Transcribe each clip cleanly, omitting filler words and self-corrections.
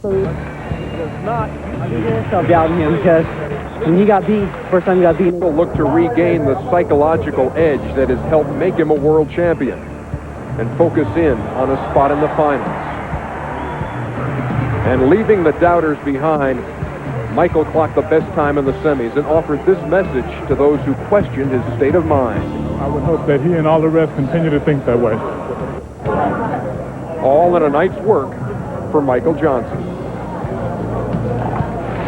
It's not yourself doubting him, because when he got beat, first time he got beat, he'll look to regain the psychological edge that has helped make him a world champion and focus in on a spot in the finals. And leaving the doubters behind, Michael clocked the best time in the semis and offered this message to those who questioned his state of mind. I would hope that he and all the rest continue to think that way. All in a night's work for Michael Johnson.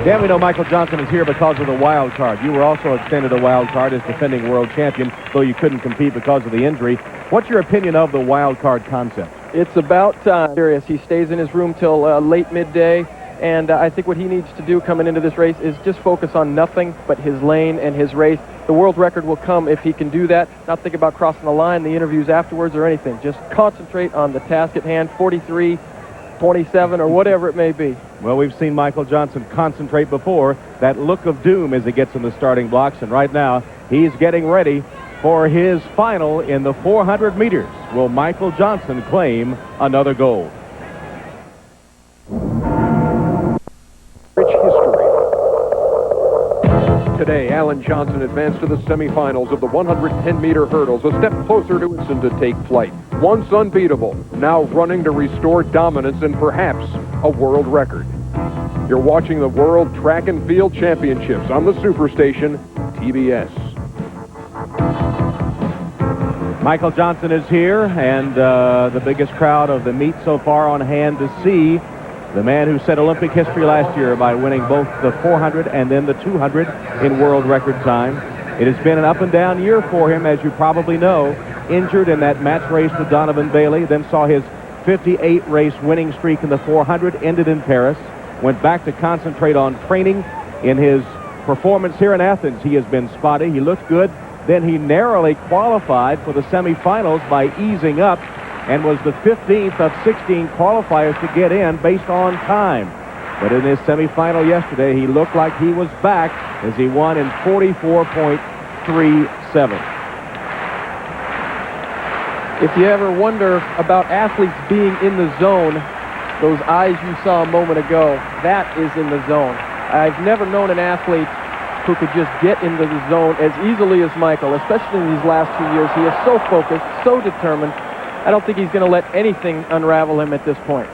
Dan, we know Michael Johnson is here because of the wild card. You were also extended a wild card as defending world champion, though you couldn't compete because of the injury. What's your opinion of the wild card concept? It's about time. He stays in his room till late midday, and I think what he needs to do coming into this race is just focus on nothing but his lane and his race. The world record will come if he can do that. Not think about crossing the line, the interviews afterwards, or anything. Just concentrate on the task at hand, 43, 27, or whatever it may be. Well, we've seen Michael Johnson concentrate before. That look of doom as he gets in the starting blocks, and right now he's getting ready for his final in the 400 meters. Will Michael Johnson claim another gold? Rich history. Today, Alan Johnson advanced to the semifinals of the 110-meter hurdles, a step closer to Winston to take flight. Once unbeatable, now running to restore dominance and perhaps a world record. You're watching the World Track and Field Championships on the Superstation, TBS. Michael Johnson is here, and the biggest crowd of the meet so far on hand to see the man who set Olympic history last year by winning both the 400 and then the 200 in world record time. It has been an up-and-down year for him, as you probably know. Injured in that match race with Donovan Bailey, then saw his 58-race winning streak in the 400 ended in Paris. Went back to concentrate on training. In his performance here in Athens, he has been spotty. He looked good. Then he narrowly qualified for the semifinals by easing up and was the 15th of 16 qualifiers to get in based on time. But in his semifinal yesterday, he looked like he was back as he won in 44.37. If you ever wonder about athletes being in the zone, those eyes you saw a moment ago, that is in the zone. I've never known an athlete who could just get into the zone as easily as Michael, especially in these last 2 years. He is so focused, so determined. I don't think he's going to let anything unravel him at this point.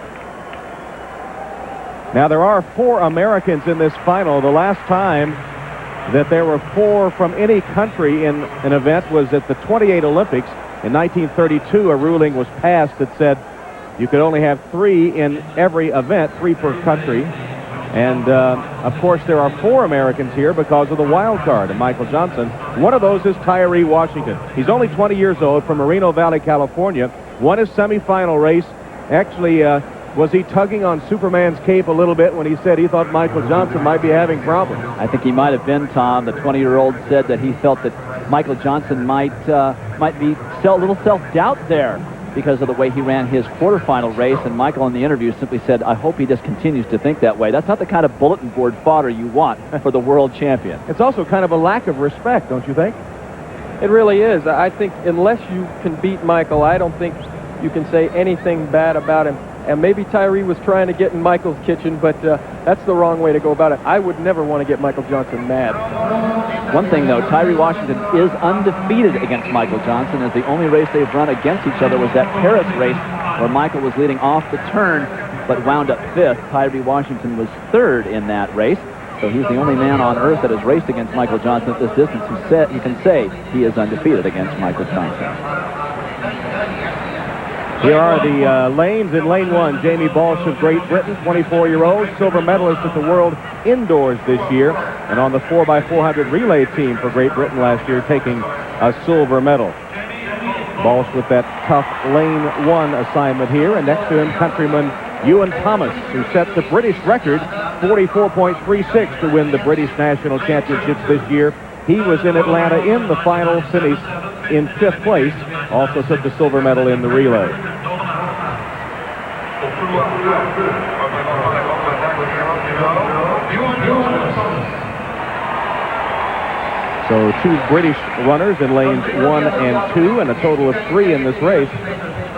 Now, there are 4 Americans in this final. The last time that there were 4 from any country in an event was at the 28 Olympics. In 1932, a ruling was passed that said you could only have 3 in every event, 3 per country. And, of course, there are 4 Americans here because of the wild card of Michael Johnson. One of those is Tyree Washington. He's only 20 years old, from Moreno Valley, California. Won his semifinal race. Actually, was he tugging on Superman's cape a little bit when he said he thought Michael Johnson might be having problems? I think he might have been, Tom. The 20-year-old said that he felt that Michael Johnson might be a little self-doubt there because of the way he ran his quarterfinal race, and Michael in the interview simply said, I hope he just continues to think that way. That's not the kind of bulletin board fodder you want for the world champion. It's also kind of a lack of respect, don't you think? It really is. I think unless you can beat Michael, I don't think you can say anything bad about him. And maybe Tyree was trying to get in Michael's kitchen, but that's the wrong way to go about it. I would never want to get Michael Johnson mad. One thing, though, Tyree Washington is undefeated against Michael Johnson, as the only race they've run against each other was that Paris race where Michael was leading off the turn but wound up 5th. Tyree Washington was 3rd in that race, so he's the only man on earth that has raced against Michael Johnson at this distance who can say he is undefeated against Michael Johnson. Here are the lanes. In lane 1, Jamie Balch of Great Britain, 24-year-old, silver medalist at the World Indoors this year, and on the 4x400 relay team for Great Britain last year, taking a silver medal. Balch with that tough lane 1 assignment here, and next to him, countryman Ewan Thomas, who set the British record, 44.36, to win the British National Championships this year. He was in Atlanta in the final semis in 5th place, also took the silver medal in the relay. So 2 British runners in lanes 1 and 2, and a total of 3 in this race.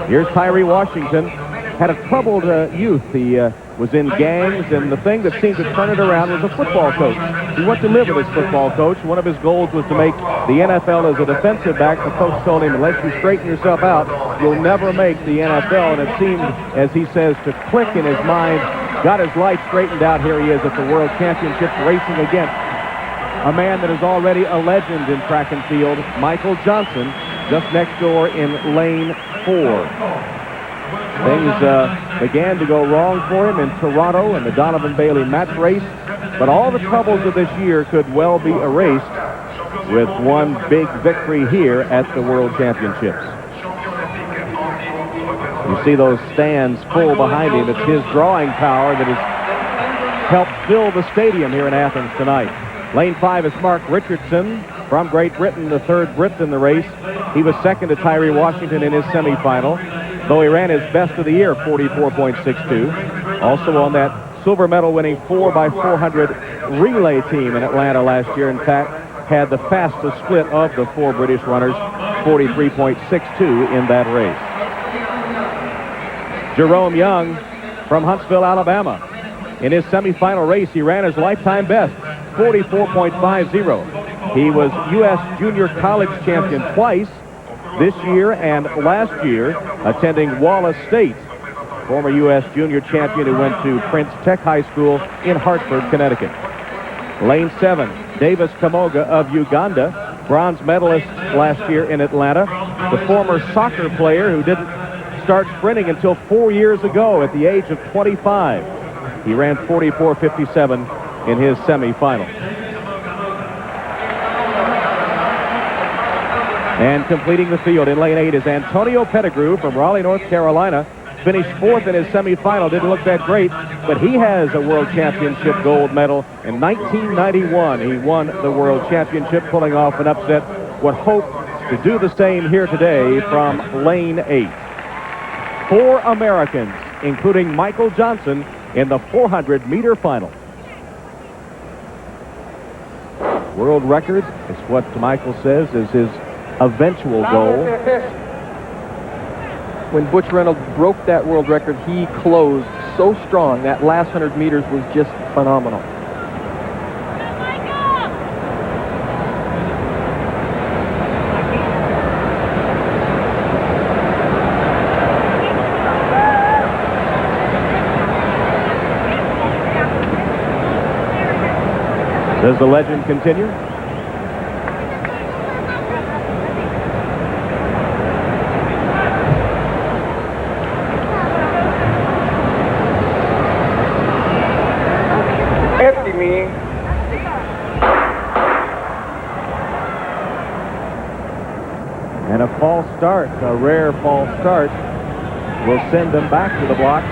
Here's Tyree Washington. Had a troubled youth. He was in gangs, and the thing that seemed to turn it around was a football coach. He went to live with his football coach. One of his goals was to make the NFL as a defensive back. The coach told him, unless you straighten yourself out, you'll never make the NFL. And it seemed, as he says, to click in his mind. Got his life straightened out. Here he is at the World Championships racing against a man that is already a legend in track and field, Michael Johnson, just next door in lane 4. Things began to go wrong for him in Toronto in the Donovan Bailey match race, but all the troubles of this year could well be erased with one big victory here at the World Championships. You see those stands full behind him. It's his drawing power that has helped fill the stadium here in Athens tonight. Lane 5 is Mark Richardson from Great Britain, the third Brit in the race. He was second to Tyree Washington in his semifinal, though he ran his best of the year, 44.62. Also on that silver medal winning 4x400 relay team in Atlanta last year. In fact, had the fastest split of the 4 British runners, 43.62 in that race. Jerome Young from Huntsville, Alabama. In his semifinal race, he ran his lifetime best, 44.50. He was U.S. Junior College champion twice, this year and last year, attending Wallace State. Former U.S. Junior champion who went to Prince Tech High School in Hartford, Connecticut. Lane 7, Davis Kamoga of Uganda, bronze medalist last year in Atlanta. The former soccer player who didn't start sprinting until 4 years ago at the age of 25. He ran 44.57 in his semifinal. And completing the field in lane 8 is Antonio Pettigrew from Raleigh, North Carolina. Finished 4th in his semifinal. Didn't look that great, but he has a World Championship gold medal. In 1991, he won the World Championship, pulling off an upset. Would hope to do the same here today from lane 8. 4 Americans, including Michael Johnson, in the 400-meter final. World record is what Michael says is his eventual goal. When Butch Reynolds broke that world record, he closed so strong. That last 100 meters was just phenomenal. Does the legend continue? And a false start, a rare false start, will send them back to the blocks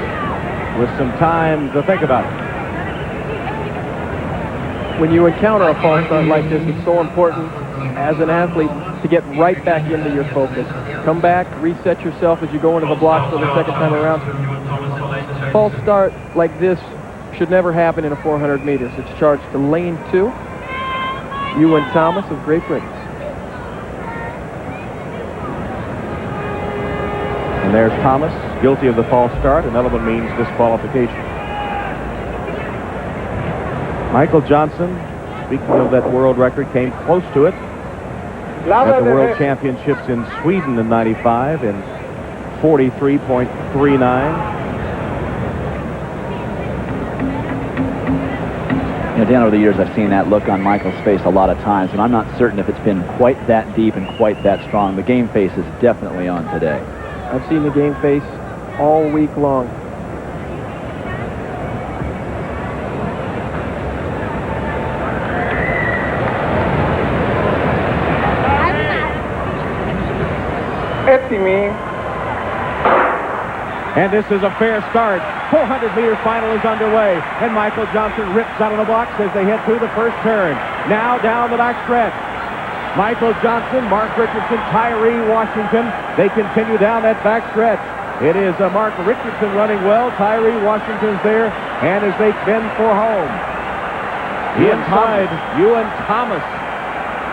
with some time to think about it. When you encounter a false start like this, it's so important as an athlete to get right back into your focus. Come back, reset yourself as you go into the blocks for the second time around. False start like this should never happen in a 400 meters. It's charged to lane 2. Ewan Thomas of Great Britain. And there's Thomas, guilty of the false start, and that one means disqualification. Michael Johnson, speaking of that world record, came close to it at the World Championships in Sweden in '95 in 43.39. You know, Dan, over the years, I've seen that look on Michael's face a lot of times, and I'm not certain if it's been quite that deep and quite that strong. The game face is definitely on today. I've seen the game face all week long. And this is a fair start. 400-meter final is underway, and Michael Johnson rips out of the blocks as they head through the first turn. Now down the back stretch. Michael Johnson, Mark Richardson, Tyree Washington. They continue down that back stretch. It is Mark Richardson running well. Tyree Washington's there, and as they bend for home. Inside, Ewan Thomas.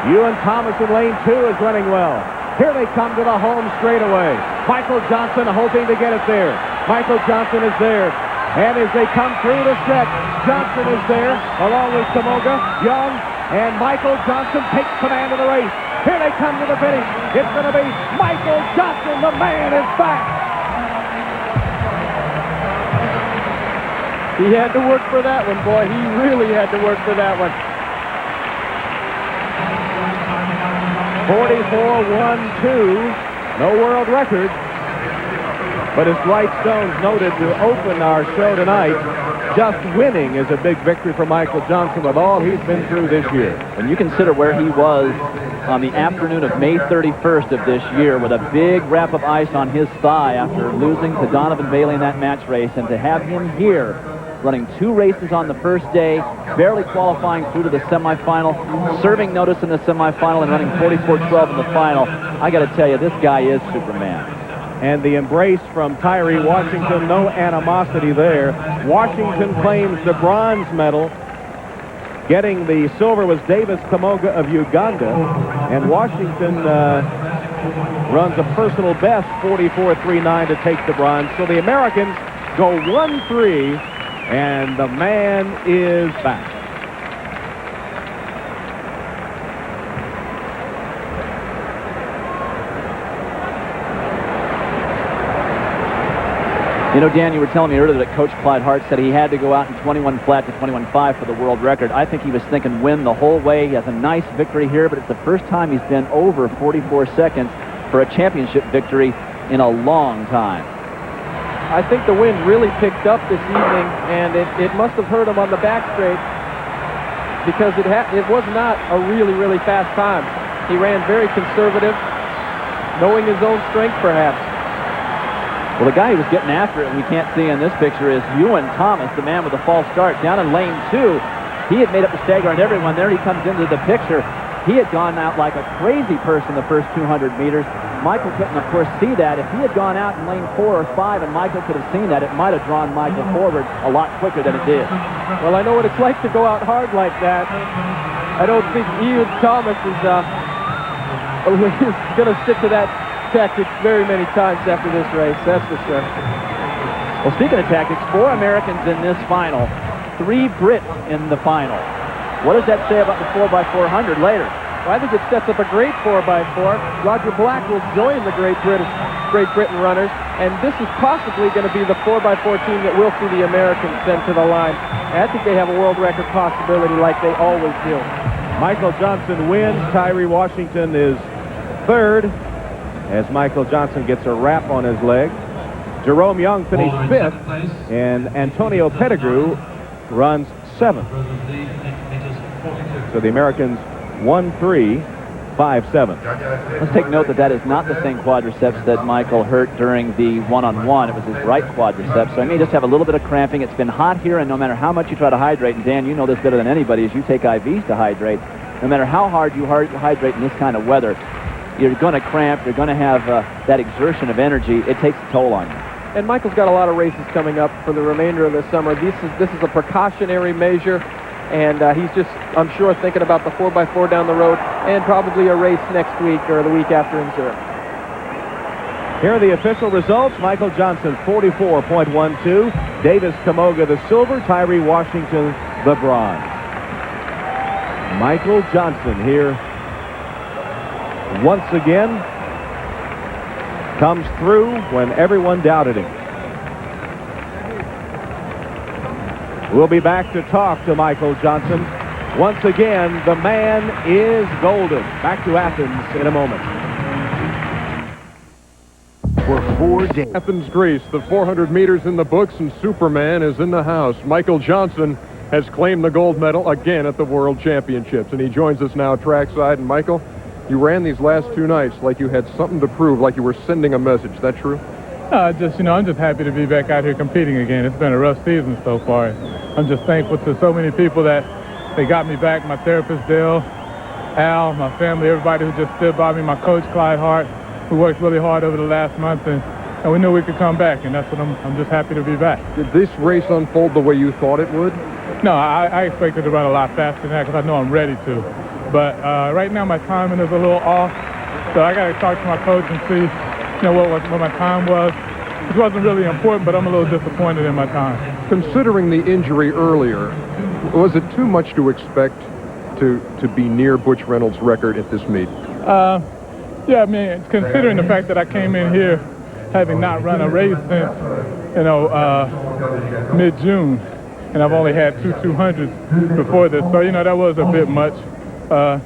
Ewan Thomas in lane 2 is running well. Here they come to the home straightaway. Michael Johnson hoping to get it there. Michael Johnson is there. And as they come through the stretch, Johnson is there, along with Kamoga, Young, and Michael Johnson takes command of the race. Here they come to the finish. It's going to be Michael Johnson. The man is back. He had to work for that one, boy. He really had to work for that one. 44.12, no world record. But as Dwight Stones noted to open our show tonight, just winning is a big victory for Michael Johnson with all he's been through this year. When you consider where he was on the afternoon of May 31st of this year with a big wrap of ice on his thigh after losing to Donovan Bailey in that match race, and to have him here running 2 races on the first day, barely qualifying through to the semifinal, serving notice in the semifinal, and running 44.12 in the final, I got to tell you, this guy is Superman. And the embrace from Tyree Washington, no animosity there. Washington claims the bronze medal. Getting the silver was Davis Kamoga of Uganda. And Washington runs a personal best, 44.39, to take the bronze. So the Americans go 1-3, and the man is back. You know, Dan, you were telling me earlier that Coach Clyde Hart said he had to go out in 21 flat to 21.5 for the world record. I think he was thinking win the whole way. He has a nice victory here, but it's the first time he's been over 44 seconds for a championship victory in a long time. I think the wind really picked up this evening, and it must have hurt him on the back straight, because it was not a really, really fast time. He ran very conservative, knowing his own strength, perhaps. Well, the guy who was getting after it, and we can't see in this picture, is Ewan Thomas, the man with the false start. Down in lane 2, he had made up the stagger on everyone. There he comes into the picture. He had gone out like a crazy person the first 200 meters. Michael couldn't, of course, see that. If he had gone out in lane 4 or 5 and Michael could have seen that, it might have drawn Michael forward a lot quicker than it did. Well, I know what it's like to go out hard like that. I don't think Ewan Thomas is going to stick to that tactics very many times after this race, that's for sure. Well, speaking of tactics, 4 Americans in this final, 3 Brits in the final. What does that say about the 4x400 later? Well, I think it sets up a great 4x4. Roger Black will join the Great Britain runners, and this is possibly going to be the 4x4 team that will see the Americans sent to the line. And I think they have a world record possibility like they always do. Michael Johnson wins. Tyree Washington is 3rd, as Michael Johnson gets a wrap on his leg. Jerome Young finished 5th, and Antonio Pettigrew runs 7th. So the Americans 1-3, 5-7. Let's take note that that is not the same quadriceps that Michael hurt during the one-on-one. It was his right quadriceps, so he may just have a little bit of cramping. It's been hot here, and no matter how much you try to hydrate, and Dan, you know this better than anybody, as you take IVs to hydrate, no matter how hard you hydrate in this kind of weather, you're going to cramp, you're going to have that exertion of energy. It takes a toll on you. And Michael's got a lot of races coming up for the remainder of the summer. This is a precautionary measure, and he's just, I'm sure, thinking about the 4x4 down the road and probably a race next week or the week after in Zurich. Here are the official results. Michael Johnson, 44.12. Davis Kamoga, the silver. Tyree Washington, the bronze. Michael Johnson here once again comes through when everyone doubted him. We'll be back to talk to Michael Johnson. Once again, the man is golden. Back to Athens in a moment. For 4 days. Athens, Greece, the 400 meters in the books, and Superman is in the house. Michael Johnson has claimed the gold medal again at the World Championships, and he joins us now trackside. And Michael, you ran these last 2 nights like you had something to prove, like you were sending a message. Is that true? I'm just happy to be back out here competing again. It's been a rough season so far. I'm just thankful to so many people that they got me back. My therapist, Dale, Al, my family, everybody who just stood by me, my coach, Clyde Hart, who worked really hard over the last month, and we knew we could come back, and that's what I'm just happy to be back. Did this race unfold the way you thought it would? No, I expected to run a lot faster than that because I know I'm ready to. But right now my timing is a little off, so I got to talk to my coach and see, what my time was. It wasn't really important, but I'm a little disappointed in my time. Considering the injury earlier, was it too much to expect to be near Butch Reynolds' record at this meet? Yeah, I mean, considering the fact that I came in here having not run a race since, you know, mid-June, and I've only had 2 200s before this, so, you know, that was a bit much.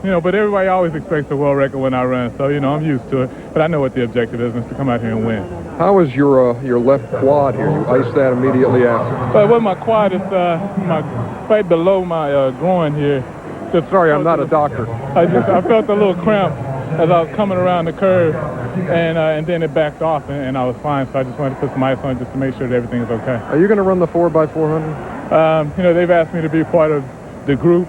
You know, but everybody always expects a world record when I run, so, you know, I'm used to it. But I know what the objective is to come out here and win. How is your left quad here? You iced that immediately after. But with my quad, it's right below my groin here. Sorry, I'm not a doctor. I felt a little cramp as I was coming around the curve, and then it backed off, and I was fine. So I just wanted to put some ice on just to make sure that everything is okay. Are you going to run the 4x400? You know, they've asked me to be part of the group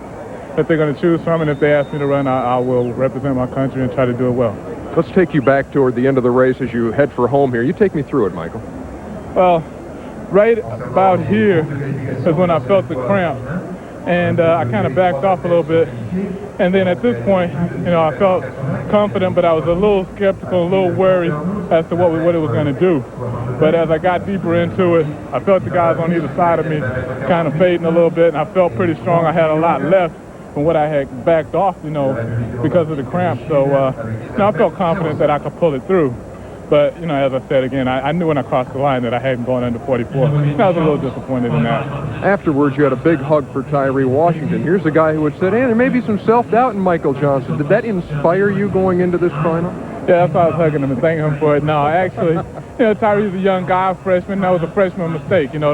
that they're going to choose from, and if they ask me to run, I will represent my country and try to do it well. Let's take you back toward the end of the race as you head for home here. You take me through it, Michael. Well, right about here is when I felt the cramp, and I kind of backed off a little bit. And then at this point, you know, I felt confident, but I was a little skeptical, a little worried as to what it was going to do. But as I got deeper into it, I felt the guys on either side of me kind of fading a little bit, and I felt pretty strong. I had a lot left from what I had backed off, you know, because of the cramp. So, you know, I felt confident that I could pull it through. But, you know, as I said again, I knew when I crossed the line that I hadn't gone under 44. And I was a little disappointed in that. Afterwards, you had a big hug for Tyree Washington. Here's a guy who had said, hey, there may be some self-doubt in Michael Johnson. Did that inspire you going into this final? Yeah, that's why I was hugging him and thanking him for it. No, actually, you know, Tyree's a young guy, a freshman. That was a freshman mistake. You know,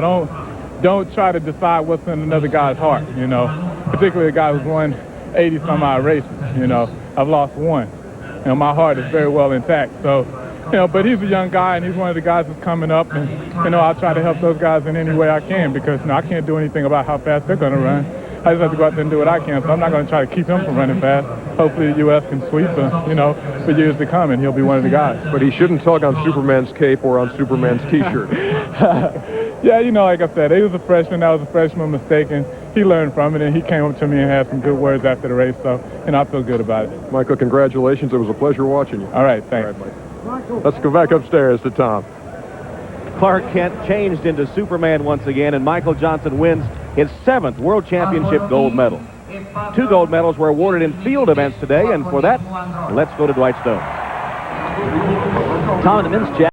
don't try to decide what's in another guy's heart, you know, particularly a guy who's won 80-some-odd races, you know. I've lost one. You know, my heart is very well intact, so... You know, but he's a young guy, and he's one of the guys that's coming up, and, you know, I'll try to help those guys in any way I can because, you know, I can't do anything about how fast they're going to run. I just have to go out there and do what I can, so I'm not going to try to keep him from running fast. Hopefully the U.S. can sweep him, you know, for years to come, and he'll be one of the guys. But he shouldn't tug on Superman's cape or on Superman's T-shirt. Yeah, you know, like I said, he was a freshman. That was a freshman mistake, and he learned from it, and he came up to me and had some good words after the race, so, you know, I feel good about it. Michael, congratulations. It was a pleasure watching you. All right, thanks. All right, let's go back upstairs to Tom. Clark Kent changed into Superman once again, and Michael Johnson wins his 7th World Championship gold medal. 2 gold medals were awarded in field events today, and for that, let's go to Dwight Stone. Tom, in the men's jack.